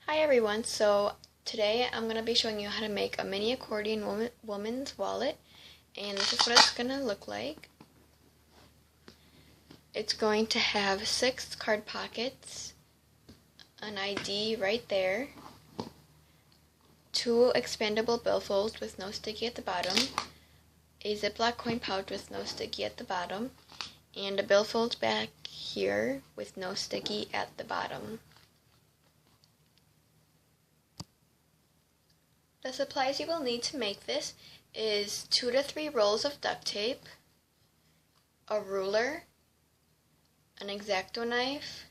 Hi everyone, so today I'm going to be showing you how to make a mini accordion woman's wallet, and this is what it's going to look like. It's going to have 6 card pockets, an ID right there, 2 expandable billfolds with no sticky at the bottom, a Ziploc coin pouch with no sticky at the bottom, and a billfold back here with no sticky at the bottom. The supplies you will need to make this is 2 to 3 rolls of duct tape, a ruler, an X-Acto knife,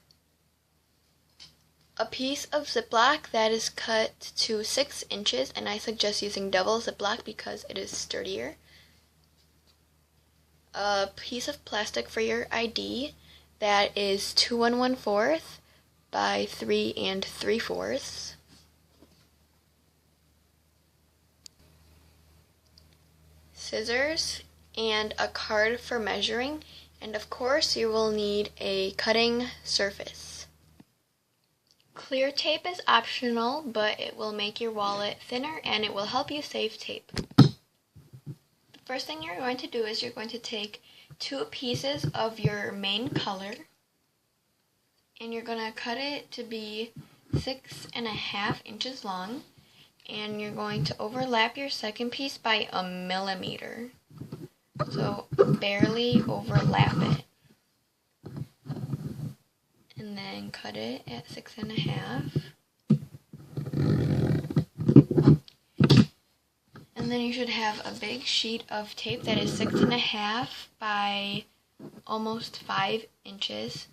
a piece of Ziploc that is cut to 6 inches, and I suggest using double Ziploc because it is sturdier, a piece of plastic for your ID that is 2 1/4 by 3 3/4. Scissors, and a card for measuring, and of course you will need a cutting surface. Clear tape is optional, but it will make your wallet thinner and it will help you save tape. The first thing you're going to do is you're going to take 2 pieces of your main color and you're going to cut it to be 6.5 inches long. And you're going to overlap your second piece by 1 millimeter. So barely overlap it. And then cut it at 6.5. And then you should have a big sheet of tape that is 6.5 by almost 5 inches.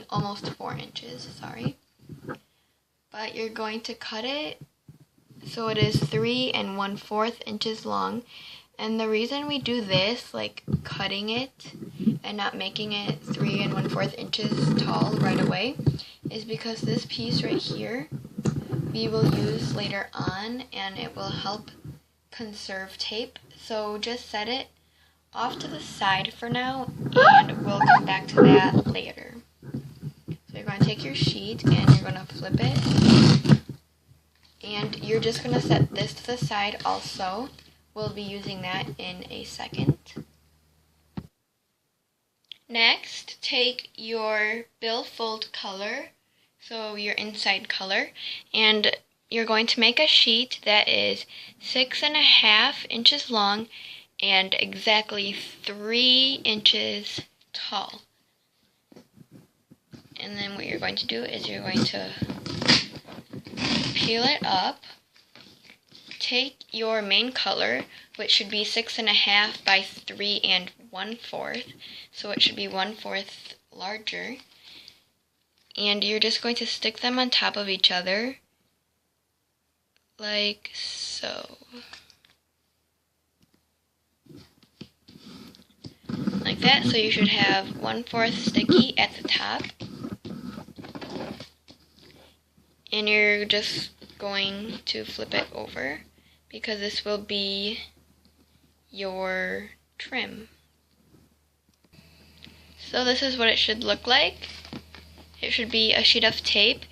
Almost 4 inches, sorry. But you're going to cut it so it is 3 1/4 inches long, and the reason we do this, like cutting it and not making it 3 1/4 inches tall right away, is because this piece right here we will use later on and it will help conserve tape. So just set it off to the side for now and we'll come back to that later. So you're going to take your sheet and you're going to flip it. And you're just going to set this to the side also. We'll be using that in a second. Next, take your billfold color, so your inside color, and you're going to make a sheet that is 6.5 inches long and exactly 3 inches tall. And then what you're going to do is you're going to peel it up, take your main color, which should be 6.5 by 3 1/4, so it should be 1/4 larger, and you're just going to stick them on top of each other, like so. Like that, so you should have 1/4 sticky at the top. And you're just going to flip it over because this will be your trim. So this is what it should look like. It should be a sheet of tape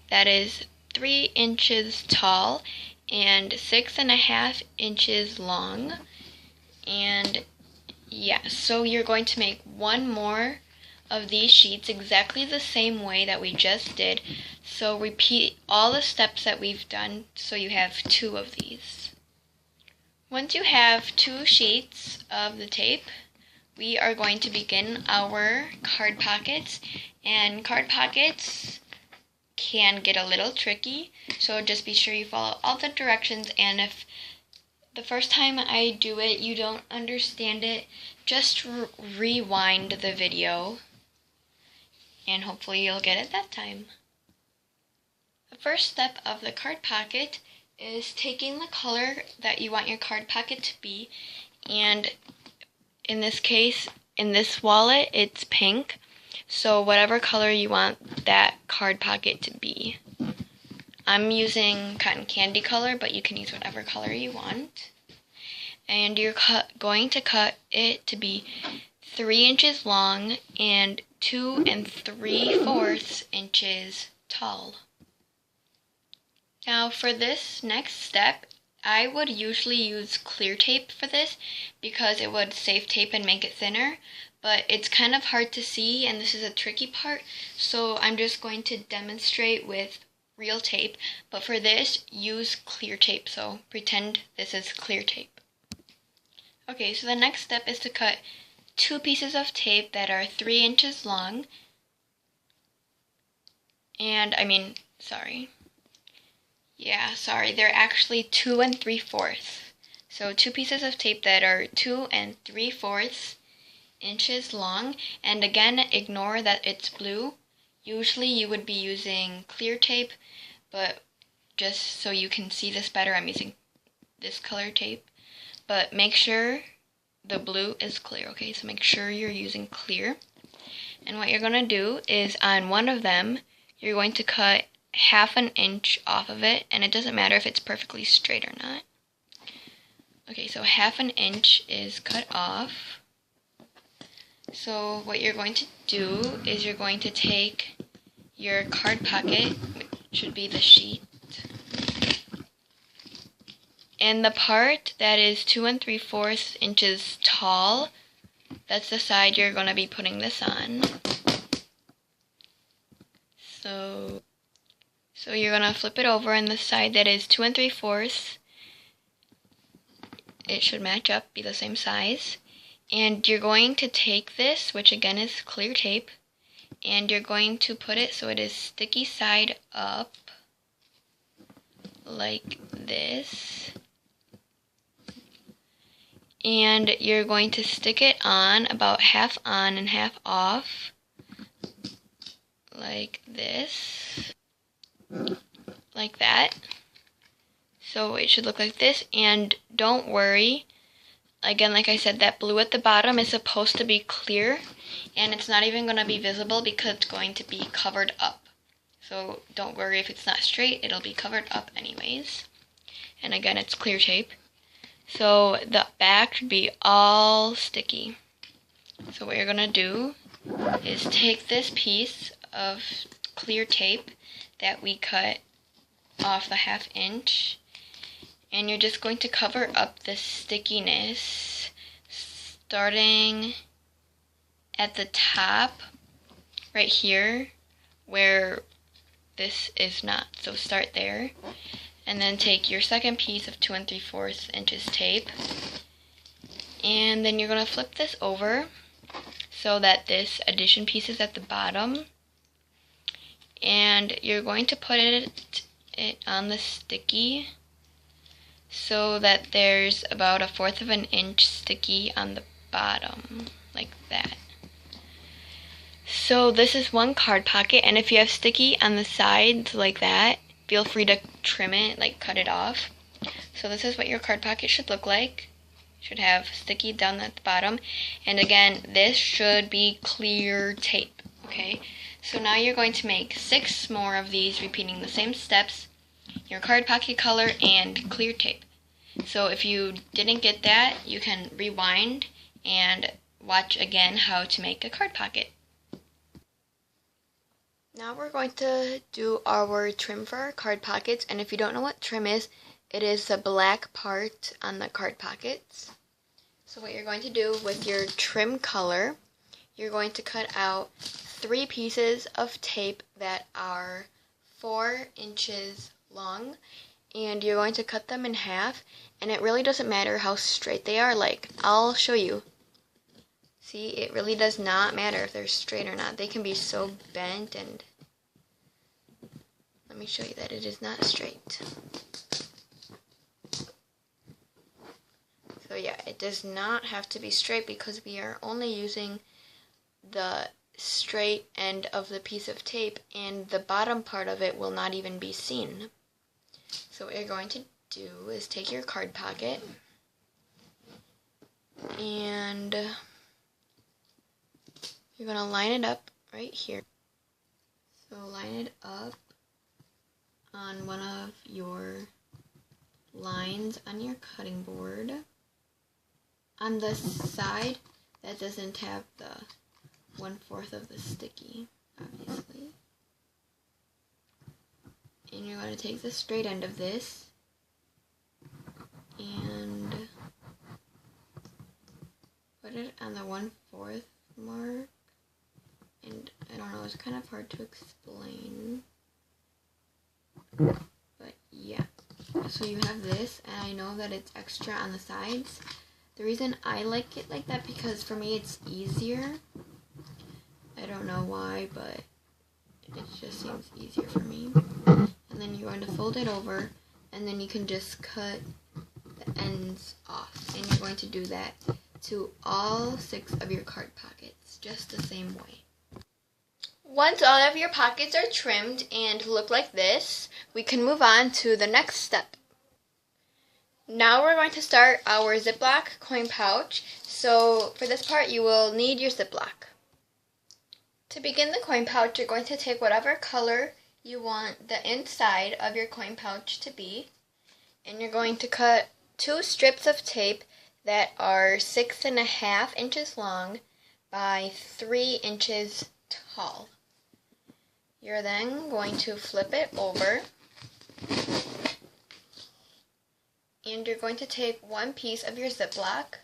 that is 3 inches tall and 6.5 inches long. And yeah, so you're going to make one more of these sheets exactly the same way that we just did. So repeat all the steps that we've done so you have 2 of these. Once you have 2 sheets of the tape, we are going to begin our card pockets. And card pockets can get a little tricky, so just be sure you follow all the directions, and if the first time I do it you don't understand it, just rewind the video and hopefully you'll get it that time. The first step of the card pocket is taking the color that you want your card pocket to be, and in this case, in this wallet, it's pink, so whatever color you want that card pocket to be. I'm using cotton candy color, but you can use whatever color you want. And you're going to cut it to be 3 inches long and 2 3/4 inches tall. Now for this next step, I would usually use clear tape for this because it would save tape and make it thinner, but it's kind of hard to see and this is a tricky part, so I'm just going to demonstrate with real tape, but for this, use clear tape, so pretend this is clear tape. Okay, so the next step is to cut 2 pieces of tape that are 3 inches long, and they're actually 2 3/4. So 2 pieces of tape that are 2 3/4 inches long, and again, ignore that it's blue. Usually you would be using clear tape, but just so you can see this better, I'm using this color tape. But make sure the blue is clear, okay? So make sure you're using clear. And what you're going to do is on one of them, you're going to cut 1/2 inch off of it, and it doesn't matter if it's perfectly straight or not. Okay, so 1/2 inch is cut off. So what you're going to do is you're going to take your card pocket, which should be the sheet, and the part that is 2 3/4 inches tall, that's the side you're going to be putting this on. So you're going to flip it over, and the side that is 2 3/4, it should match up, be the same size. And you're going to take this, which again is clear tape, and you're going to put it so it is sticky side up, like this. And you're going to stick it on about half on and half off, like this, like that. So it should look like this, and don't worry, again, like I said, that blue at the bottom is supposed to be clear, and it's not even going to be visible because it's going to be covered up. So don't worry if it's not straight, it'll be covered up anyways. And again, it's clear tape. So the back should be all sticky. So what you're going to do is take this piece of clear tape that we cut off the 1/2 inch, and you're just going to cover up the stickiness starting at the top right here where this is not. So start there, and then take your second piece of 2 3/4 inches tape, and then you're going to flip this over so that this addition piece is at the bottom, and you're going to put it on the sticky so that there's about 1/4 inch sticky on the bottom, like that. So this is one card pocket, and if you have sticky on the sides like that, feel free to trim it, like cut it off. So this is what your card pocket should look like. Should have sticky down at the bottom, and again, this should be clear tape, okay? So now you're going to make 6 more of these, repeating the same steps, your card pocket color, and clear tape. So if you didn't get that, you can rewind and watch again how to make a card pocket. Now we're going to do our trim for our card pockets, and if you don't know what trim is, it is the black part on the card pockets. So what you're going to do with your trim color, you're going to cut out 3 pieces of tape that are 4 inches long, and you're going to cut them in half, and it really doesn't matter how straight they are. Like, I'll show you. See, it really does not matter if they're straight or not. They can be so bent, and let me show you that it is not straight. So yeah, it does not have to be straight because we are only using the straight end of the piece of tape, and the bottom part of it will not even be seen. So what you're going to do is take your card pocket, and you're going to line it up right here. So line it up on one of your lines on your cutting board, on the side that doesn't have the 1/4 of the sticky, obviously. And you're going to take the straight end of this and put it on the 1/4 mark. And I don't know, it's kind of hard to explain. But yeah. So you have this, and I know that it's extra on the sides. The reason I like it like that, because for me it's easier. I don't know why, but it just seems easier for me. And then you're going to fold it over, and then you can just cut the ends off. And you're going to do that to all 6 of your card pockets, just the same way. Once all of your pockets are trimmed and look like this, we can move on to the next step. Now we're going to start our Ziploc coin pouch. So for this part you will need your Ziploc. To begin the coin pouch, you're going to take whatever color you want the inside of your coin pouch to be, and you're going to cut 2 strips of tape that are 6.5 inches long by 3 inches tall. You're then going to flip it over, and you're going to take 1 piece of your Ziploc,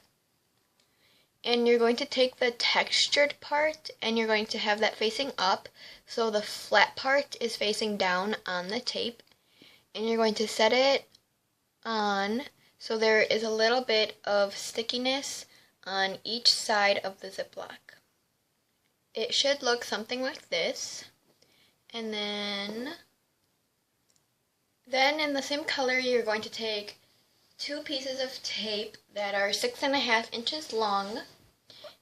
and you're going to take the textured part and you're going to have that facing up, so the flat part is facing down on the tape, and you're going to set it on so there is a little bit of stickiness on each side of the Ziploc. It should look something like this. And then in the same color, you're going to take 2 pieces of tape that are 6.5 inches long,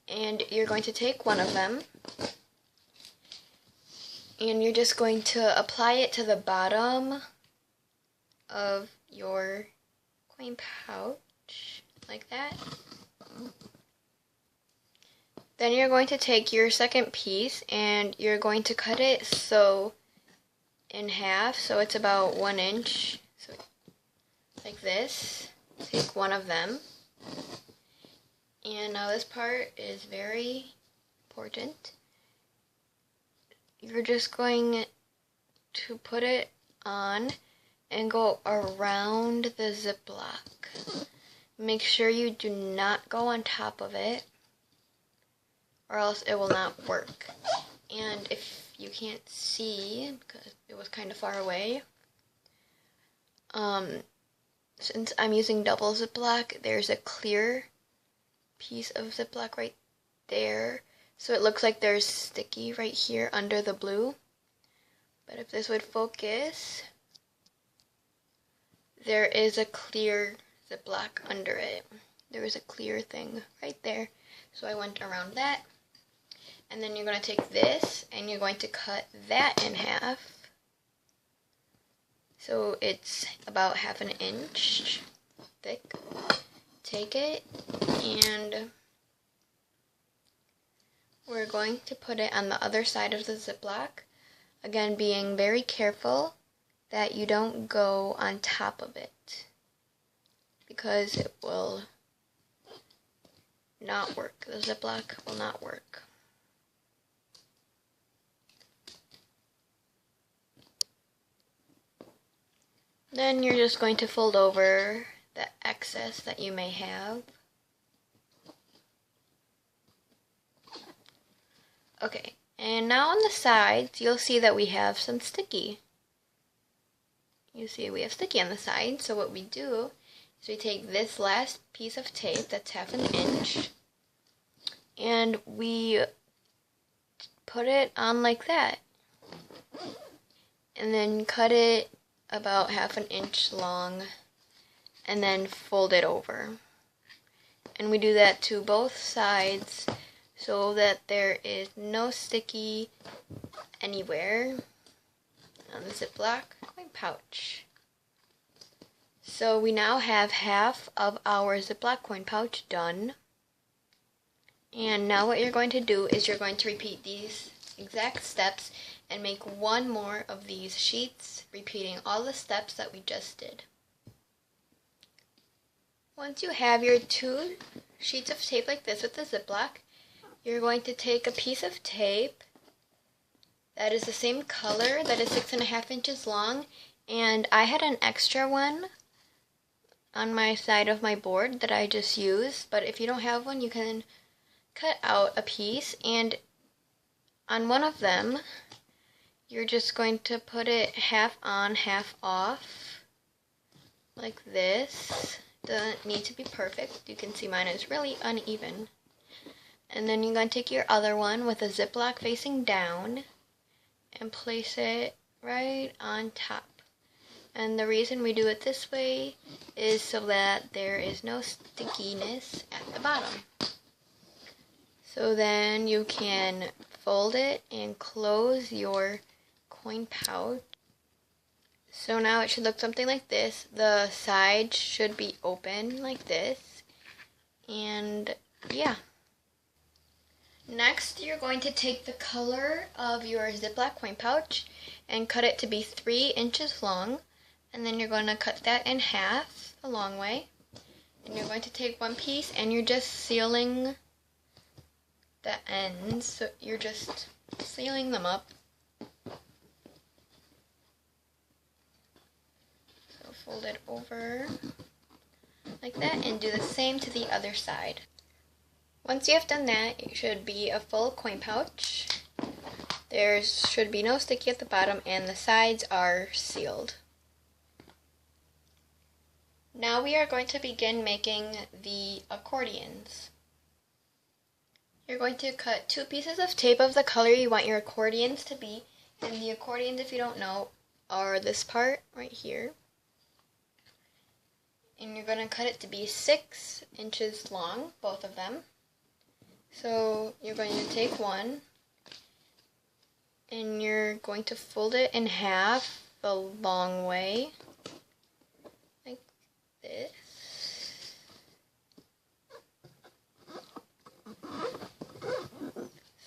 and you're going to take one of them, and you're just going to apply it to the bottom of your coin pouch, like that. Then you're going to take your second piece and you're going to cut it in half, so it's about 1 inch, so like this. Take one of them. And now this part is very important. You're just going to put it on and go around the Ziploc. Make sure you do not go on top of it, or else it will not work. And if you can't see, because it was kind of far away, since I'm using double Ziploc, there's a clear piece of Ziploc right there, so it looks like there's sticky right here under the blue. But if this would focus, there is a clear Ziploc under it. There is a clear thing right there, so I went around that. And then you're going to take this and you're going to cut that in half. So it's about 1/2 inch thick. Take it and we're going to put it on the other side of the Ziploc. Again, being very careful that you don't go on top of it, because it will not work. The Ziploc will not work. Then you're just going to fold over the excess that you may have. Okay, and now on the sides, you'll see that we have some sticky. You see we have sticky on the side, so what we do is we take this last piece of tape that's 1/2 inch, and we put it on like that, and then cut it about 1/2 inch long, and then fold it over. And we do that to both sides so that there is no sticky anywhere on the Ziploc coin pouch. So we now have half of our Ziploc coin pouch done. And now what you're going to do is you're going to repeat these exact steps and make one more of these sheets, repeating all the steps that we just did. Once you have your 2 sheets of tape like this with the Ziploc, you're going to take a piece of tape that is the same color, that is 6.5 inches long, and I had an extra one on my side of my board that I just used, but if you don't have one, you can cut out a piece, and on one of them, you're just going to put it half on, half off, like this. Doesn't need to be perfect. You can see mine is really uneven. And then you're going to take your other one with a Ziploc facing down and place it right on top. And the reason we do it this way is so that there is no stickiness at the bottom. So then you can fold it and close your coin pouch. So now it should look something like this. The sides should be open like this. And yeah. Next, you're going to take the color of your Ziploc coin pouch and cut it to be 3 inches long. And then you're going to cut that in half the long way. And you're going to take one piece and you're just sealing the ends. So you're just sealing them up. So fold it over like that and do the same to the other side. Once you have done that, it should be a full coin pouch. There should be no sticky at the bottom and the sides are sealed. Now we are going to begin making the accordions. You're going to cut 2 pieces of tape of the color you want your accordions to be. And the accordions, if you don't know, are this part right here. And you're going to cut it to be 6 inches long, both of them. So you're going to take one and you're going to fold it in half the long way, like this.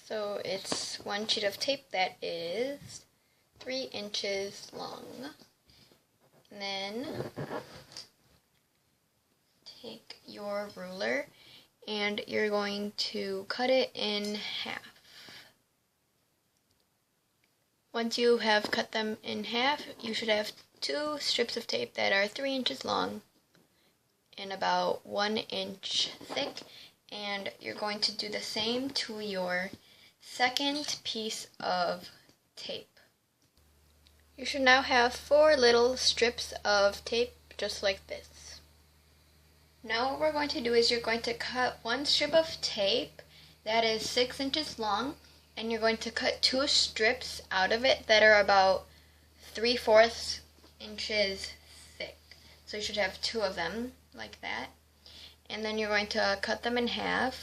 So it's one sheet of tape that is 3 inches long. And then take your ruler and you're going to cut it in half. Once you have cut them in half, you should have 2 strips of tape that are 3 inches long and about 1 inch thick. And you're going to do the same to your second piece of tape. You should now have 4 little strips of tape just like this. Now what we're going to do is you're going to cut 1 strip of tape that is 6 inches long, and you're going to cut 2 strips out of it that are about 3/4 inches thick. So you should have 2 of them like that. And then you're going to cut them in half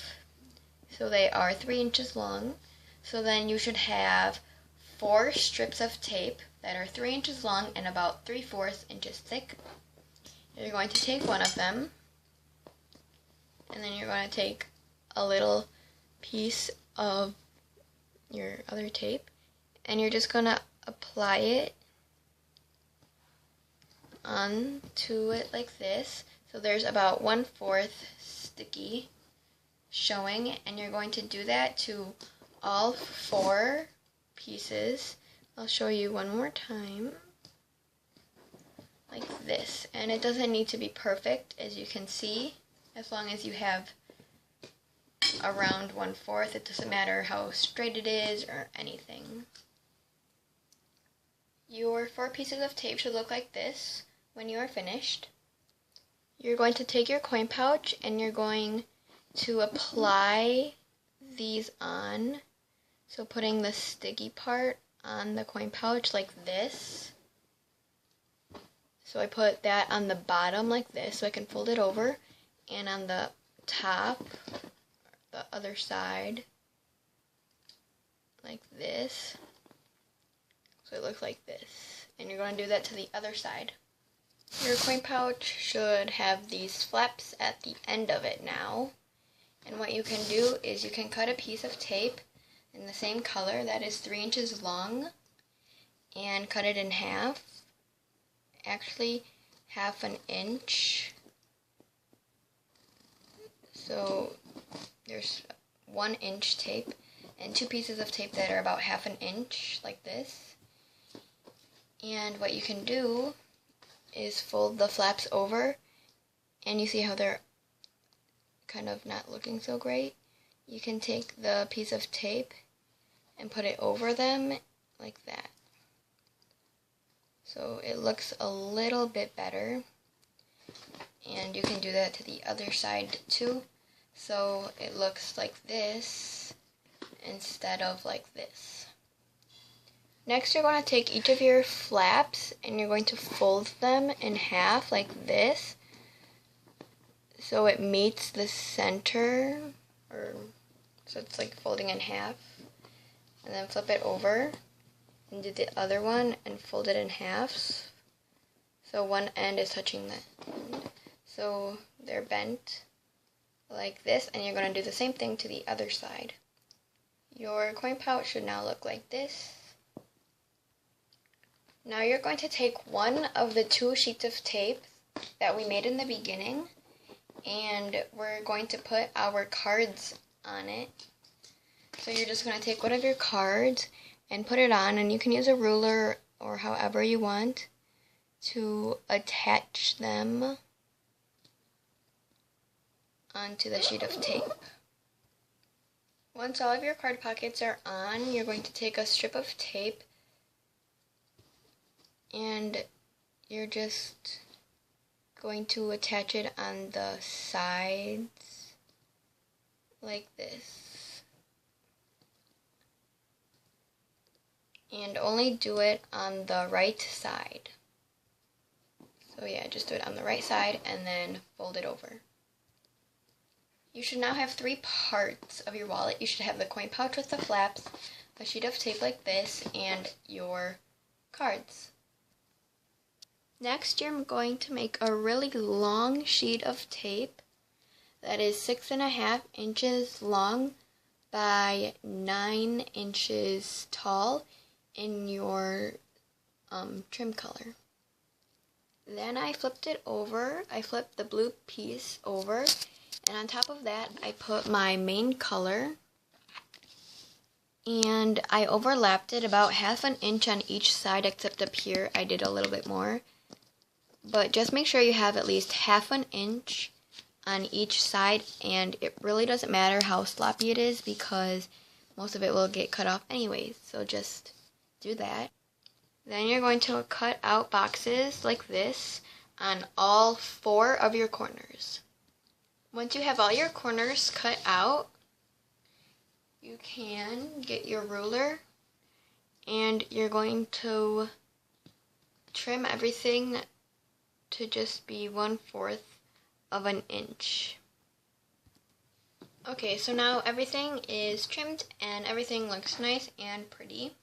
so they are 3 inches long. So then you should have 4 strips of tape that are 3 inches long and about 3/4 inches thick. You're going to take one of them, and then you're going to take a little piece of your other tape, and you're just going to apply it onto it like this. So there's about 1/4 sticky showing, and you're going to do that to all 4 pieces. I'll show you one more time, like this. And it doesn't need to be perfect, as you can see. As long as you have around 1/4, it doesn't matter how straight it is or anything. Your 4 pieces of tape should look like this when you are finished. You're going to take your coin pouch and you're going to apply these on. So putting the sticky part on the coin pouch like this. So I put that on the bottom like this so I can fold it over. And on the top, the other side, like this. So it looks like this. And you're going to do that to the other side. Your coin pouch should have these flaps at the end of it now. And what you can do is you can cut a piece of tape in the same color that is 3 inches long and cut it in half. Actually, 1/2 inch. So there's 1 inch tape, and 2 pieces of tape that are about 1/2 inch, like this. And what you can do is fold the flaps over, and you see how they're kind of not looking so great. You can take the piece of tape and put it over them like that. So it looks a little bit better. And you can do that to the other side too. So it looks like this instead of like this. Next, you're going to take each of your flaps and you're going to fold them in half like this, so it meets the center, or so it's like folding in half. And then flip it over and do the other one and fold it in halves, so one end is touching the end. So they're bent like this, and you're going to do the same thing to the other side. Your coin pouch should now look like this. Now you're going to take one of the 2 sheets of tape that we made in the beginning, and we're going to put our cards on it. So you're just going to take one of your cards and put it on, and you can use a ruler or however you want to attach them onto the sheet of tape. Once all of your card pockets are on, you're going to take a strip of tape and you're just going to attach it on the sides like this. And only do it on the right side. So yeah, just do it on the right side and then fold it over. You should now have 3 parts of your wallet. You should have the coin pouch with the flaps, a sheet of tape like this, and your cards. Next, you're going to make a really long sheet of tape that is 6.5 inches long by 9 inches tall in your trim color. Then I flipped it over. I flipped the blue piece over, and on top of that I put my main color, and I overlapped it about 1/2 inch on each side, except up here I did a little bit more. But just make sure you have at least 1/2 inch on each side, and it really doesn't matter how sloppy it is because most of it will get cut off anyways, so just do that. Then you're going to cut out boxes like this on all 4 of your corners. Once you have all your corners cut out, you can get your ruler and you're going to trim everything to just be 1/4 of an inch. Okay, so now everything is trimmed and everything looks nice and pretty.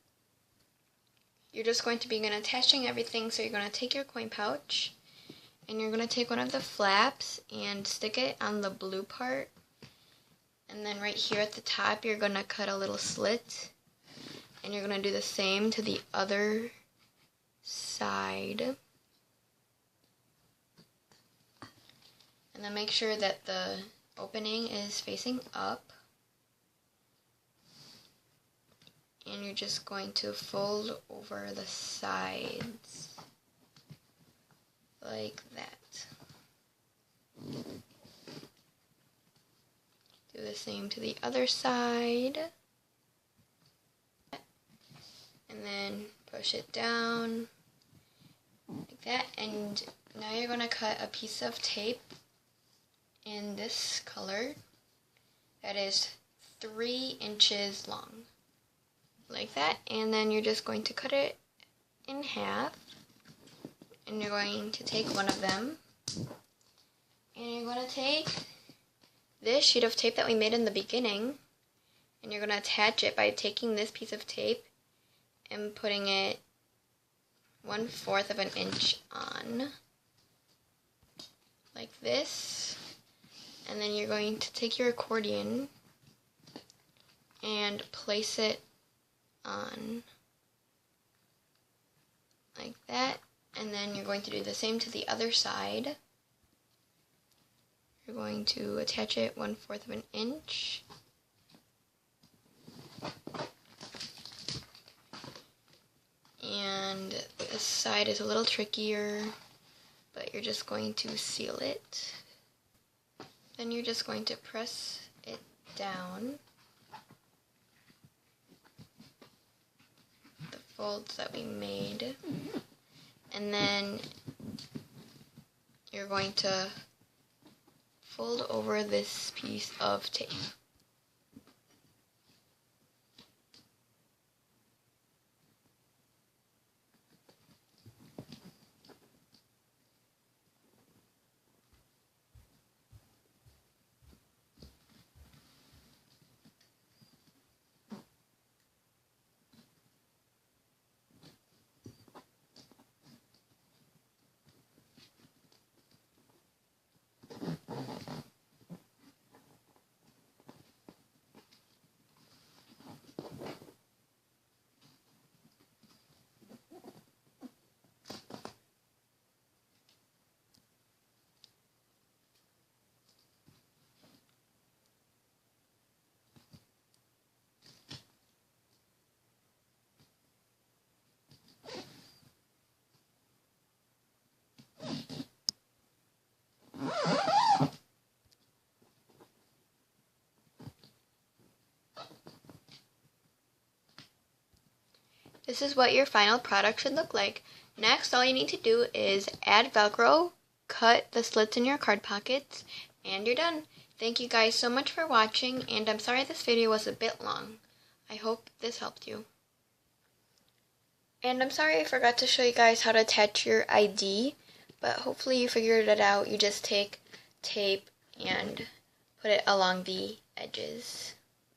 You're just going to begin attaching everything, so you're going to take your coin pouch and you're going to take one of the flaps and stick it on the blue part, and then right here at the top you're going to cut a little slit, and you're going to do the same to the other side. And then make sure that the opening is facing up. And you're just going to fold over the sides like that. Do the same to the other side. And then push it down like that. And now you're going to cut a piece of tape in this color that is 3 inches long. Like that, and then you're just going to cut it in half, and you're going to take one of them, and you're going to take this sheet of tape that we made in the beginning, and you're going to attach it by taking this piece of tape and putting it 1/4 of an inch on, like this, and then you're going to take your accordion and place it on like that, and then you're going to do the same to the other side. You're going to attach it 1/4 of an inch And this side is a little trickier, but you're just going to seal it. Then you're just going to press it down, the folds that we made, and then you're going to fold over this piece of tape. This is what your final product should look like. Next, all you need to do is add Velcro, cut the slits in your card pockets, and you're done. Thank you guys so much for watching, and I'm sorry this video was a bit long. I hope this helped you. And I'm sorry I forgot to show you guys how to attach your ID, but hopefully you figured it out. You just take tape and put it along the edges.